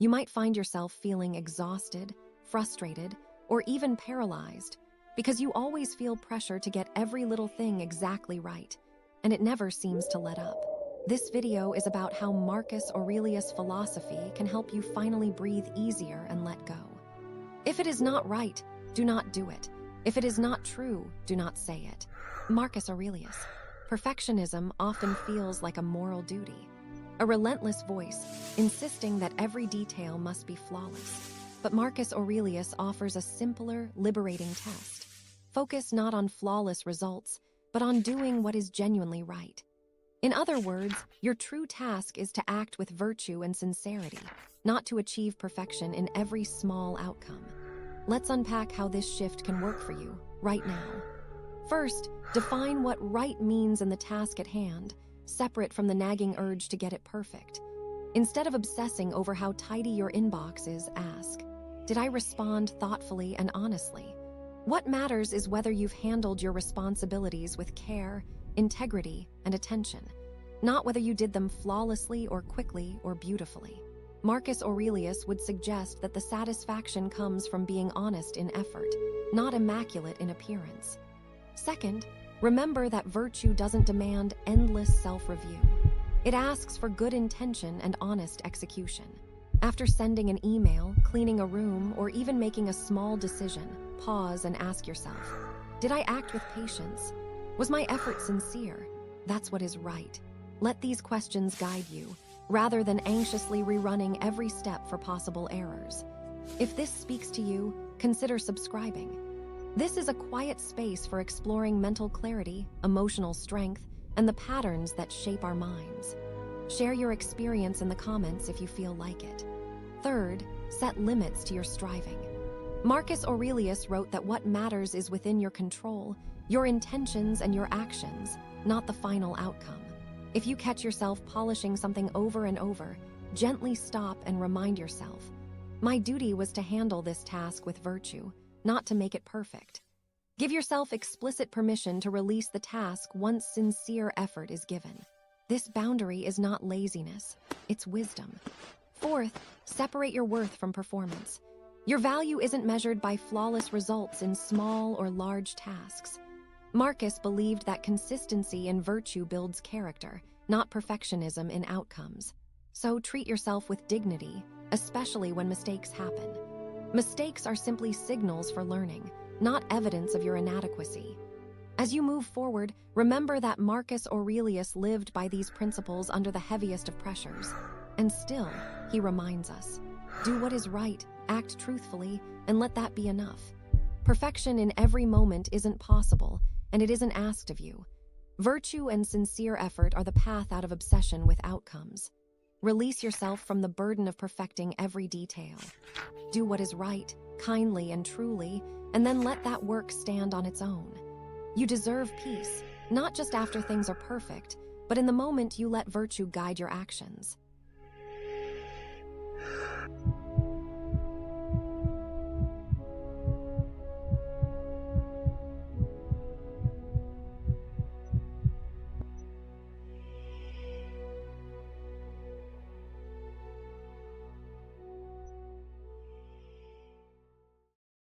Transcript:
You might find yourself feeling exhausted, frustrated, or even paralyzed because you always feel pressure to get every little thing exactly right, and it never seems to let up. This video is about how Marcus Aurelius' philosophy can help you finally breathe easier and let go. If it is not right, do not do it. If it is not true, do not say it. Marcus Aurelius. Perfectionism often feels like a moral duty, a relentless voice insisting that every detail must be flawless. But Marcus Aurelius offers a simpler, liberating test. Focus not on flawless results, but on doing what is genuinely right. In other words, your true task is to act with virtue and sincerity, not to achieve perfection in every small outcome. Let's unpack how this shift can work for you right now. First, define what right means in the task at hand, separate from the nagging urge to get it perfect. Instead of obsessing over how tidy your inbox is, ask, did I respond thoughtfully and honestly? What matters is whether you've handled your responsibilities with care, integrity, and attention, not whether you did them flawlessly or quickly or beautifully. Marcus Aurelius would suggest that the satisfaction comes from being honest in effort, not immaculate in appearance. Second, remember that virtue doesn't demand endless self-review. It asks for good intention and honest execution. After sending an email, cleaning a room, or even making a small decision, pause and ask yourself, did I act with patience? Was my effort sincere? That's what is right. Let these questions guide you, rather than anxiously rerunning every step for possible errors. If this speaks to you, consider subscribing. This is a quiet space for exploring mental clarity, emotional strength, and the patterns that shape our minds. Share your experience in the comments if you feel like it. Third, set limits to your striving. Marcus Aurelius wrote that what matters is within your control, your intentions and your actions, not the final outcome. If you catch yourself polishing something over and over, gently stop and remind yourself, my duty was to handle this task with virtue, not to make it perfect. Give yourself explicit permission to release the task once sincere effort is given. This boundary is not laziness, it's wisdom. Fourth, separate your worth from performance. Your value isn't measured by flawless results in small or large tasks. Marcus believed that consistency in virtue builds character, not perfectionism in outcomes. So treat yourself with dignity, especially when mistakes happen. Mistakes are simply signals for learning, not evidence of your inadequacy. As you move forward, remember that Marcus Aurelius lived by these principles under the heaviest of pressures. And still, he reminds us, do what is right, act truthfully, and let that be enough. Perfection in every moment isn't possible, and it isn't asked of you. Virtue and sincere effort are the path out of obsession with outcomes. Release yourself from the burden of perfecting every detail. Do what is right, kindly and truly, and then let that work stand on its own. You deserve peace, not just after things are perfect, but in the moment you let virtue guide your actions.